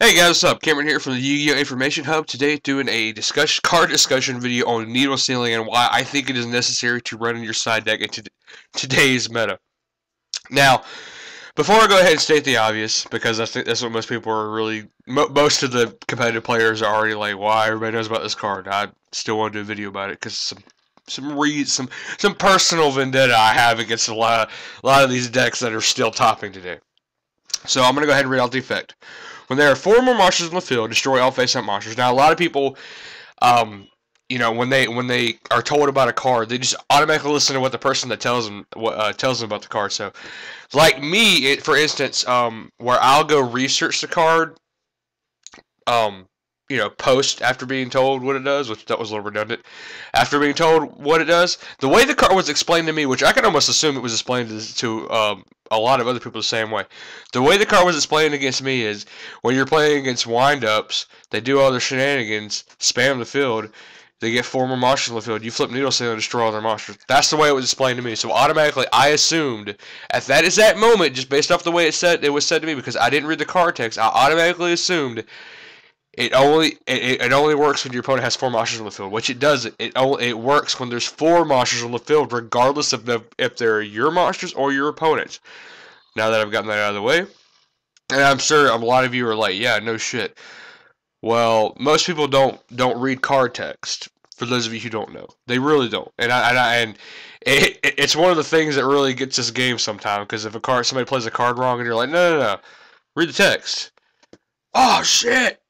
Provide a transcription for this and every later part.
Hey guys, what's up? Cameron here from the Yu-Gi-Oh! Information Hub. Today doing a card discussion video on needle sealing and why I think it is necessary to run in your side deck into today's meta. Now, before I go ahead and state the obvious, because I think that's what most people are really, most of the competitive players are already like, why everybody knows about this card. I still want to do a video about it because some personal vendetta I have against a lot of these decks that are still topping today. So I'm gonna go ahead and read out the effect. When there are 4 more monsters on the field, destroy all face-up monsters. Now, a lot of people, when they are told about a card, they just automatically listen to what the person that tells them about the card. So, like me, for instance, where I'll go research the card, post after being told what it does, which that was a little redundant. After being told what it does, the way the card was explained to me, which I can almost assume it was explained to a lot of other people the same way. The way the card was explained against me is when you're playing against wind-ups, they do all their shenanigans, spam the field, they get 4 more monsters on the field, you flip needle seal and destroy all their monsters. That's the way it was explained to me. So automatically I assumed at that exact moment, just based off the way it was said to me, because I didn't read the card text, I automatically assumed it only works when your opponent has 4 monsters on the field, which it doesn't. It works when there's 4 monsters on the field, regardless of if they're your monsters or your opponents. Now that I've gotten that out of the way, and I'm sure a lot of you are like, yeah, no shit. Well, most people don't read card text. For those of you who don't know, they really don't, and it's one of the things that really gets this game sometimes. Because if somebody plays a card wrong, and you're like, no, read the text. Oh shit.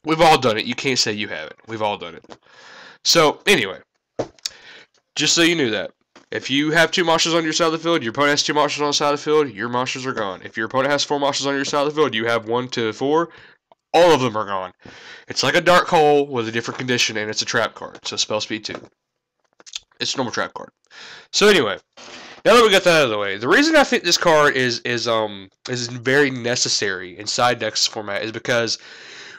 We've all done it. You can't say you haven't. We've all done it. So, anyway, just so you knew that, if you have 2 monsters on your side of the field, your opponent has 2 monsters on the side of the field, your monsters are gone. If your opponent has 4 monsters on your side of the field, you have 1 to 4, all of them are gone. It's like a dark hole with a different condition, and it's a trap card. So, spell speed 2. It's a normal trap card. So, anyway, now that we got that out of the way, the reason I think this card is very necessary in side decks format is because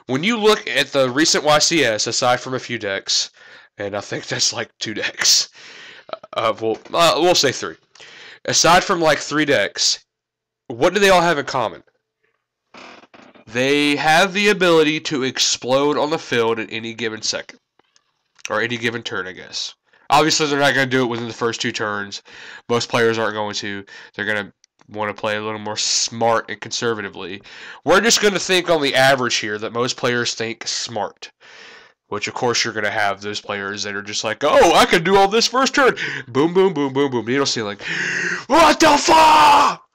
when you look at the recent YCS, aside from a few decks, and I think that's like 2 decks, we'll say 3. Aside from like 3 decks, what do they all have in common? They have the ability to explode on the field at any given second, or any given turn, I guess. Obviously, they're not going to do it within the first 2 turns. Most players aren't going to. They're going to want to play a little more smart and conservatively. We're just going to think on the average here that most players think smart. Which, of course, you're going to have those players that are just like, oh, I can do all this first turn. Boom, boom, boom, boom, boom. Needle sealing. What the fuck?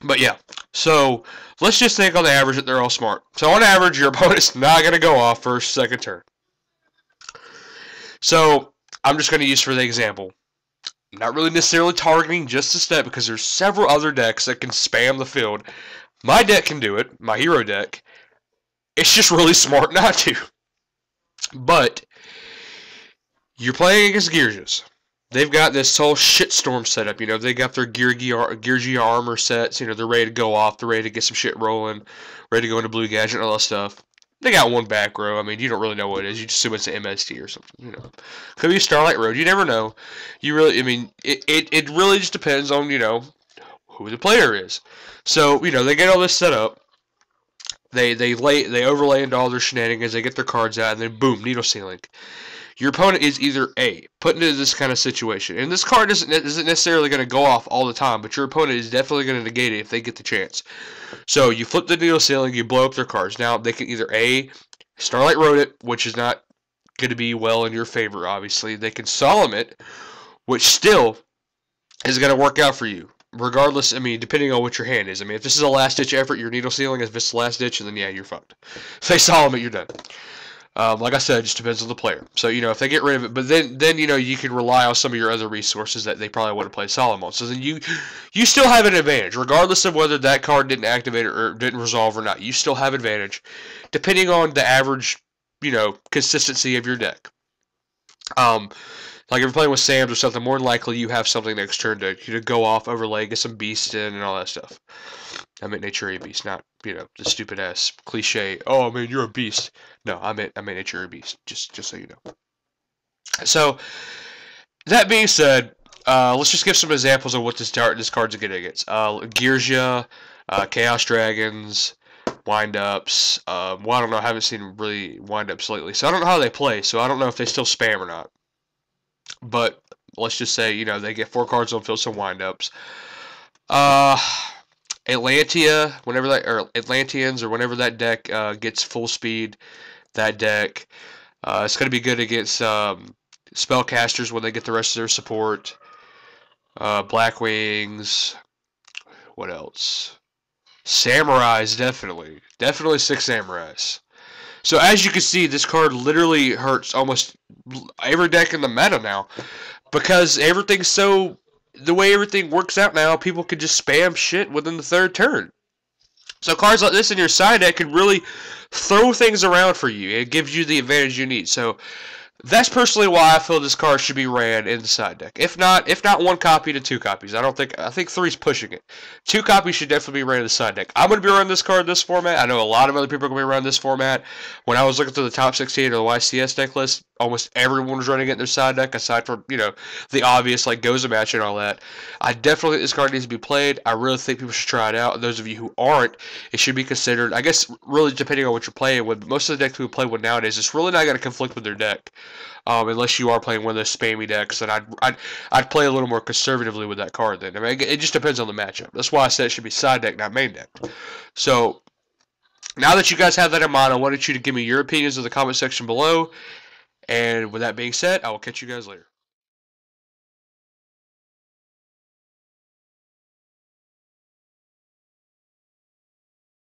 But yeah, so let's just think on the average that they're all smart. So on average, your opponent's not going to go off first, second turn. So I'm just going to use for the example. I'm not really necessarily targeting just a step because there's several other decks that can spam the field. My deck can do it, my hero deck. It's just really smart not to. But you're playing against Geargias. They've got this whole shitstorm set up. They got their Geargia armor sets. They're ready to go off. They're ready to get some shit rolling. Ready to go into Blue Gadget and all that stuff. They got 1 back row. I mean, you don't really know what it is. You just assume it's an MST or something. Could be Starlight Road. You never know. It really just depends on, who the player is. So, they get all this set up. They overlay into all their shenanigans. They get their cards out, and then boom, needle sealing. Your opponent is either A, put into this kind of situation, and this card isn't necessarily going to go off all the time, but your opponent is definitely going to negate it if they get the chance. So you flip the needle sealing, you blow up their cards. Now they can either A, Starlight Road it, which is not going to be well in your favor, obviously. They can Solemn it, which still is going to work out for you. Regardless, depending on what your hand is. If this is a last-ditch effort, you're needle sealing. If it's the last-ditch, then yeah, you're fucked. If they Solemn it, you're done. Like I said, it just depends on the player. So, if they get rid of it, but then you can rely on some of your other resources that they probably want to play Solemn on. So then you still have an advantage, regardless of whether that card didn't activate or didn't resolve or not. You still have advantage, depending on the average, consistency of your deck. Like if you're playing with Sam's or something, more than likely you have something next turn to go off, overlay, get some beasts in, and all that stuff. I meant Nature Beast, not, the stupid ass cliche, oh man, you're a beast. No, I meant Nature Beast, just so you know. So, that being said, let's just give some examples of what this card's good against. Geargia, Chaos Dragons, wind-ups. Well, I don't know. I haven't seen really wind-ups lately, so I don't know how they play. So I don't know if they still spam or not. But let's just say, you know, they get 4 cards on field, some wind-ups. Atlantea, whenever that, or Atlanteans, or whenever that deck gets full speed, that deck, it's going to be good against spellcasters when they get the rest of their support. Blackwings. What else? Samurais, definitely. Definitely 6 Samurais. So as you can see, this card literally hurts almost every deck in the meta now. Because everything's so... The way everything works out now, people can just spam shit within the 3rd turn. So cards like this in your side deck can really throw things around for you. It gives you the advantage you need. So that's personally why I feel this card should be ran in the side deck. If not 1 copy to 2 copies. I think 3's pushing it. 2 copies should definitely be ran in the side deck. I'm going to be running this card in this format. I know a lot of other people are going to be running this format. When I was looking through the top 16 or the YCS deck list, almost everyone was running it in their side deck, aside from, you know, the obvious, like, Goza match and all that. I definitely think this card needs to be played. I really think people should try it out. And those of you who aren't, it should be considered, I guess, really depending on what you're playing with. Most of the decks people play with nowadays, it's really not going to conflict with their deck. Unless you are playing one of those spammy decks, then I'd play a little more conservatively with that card then. I mean, it just depends on the matchup. That's why I said it should be side deck, not main deck. So, now that you guys have that in mind, I wanted you to give me your opinions in the comment section below. And with that being said, I will catch you guys later.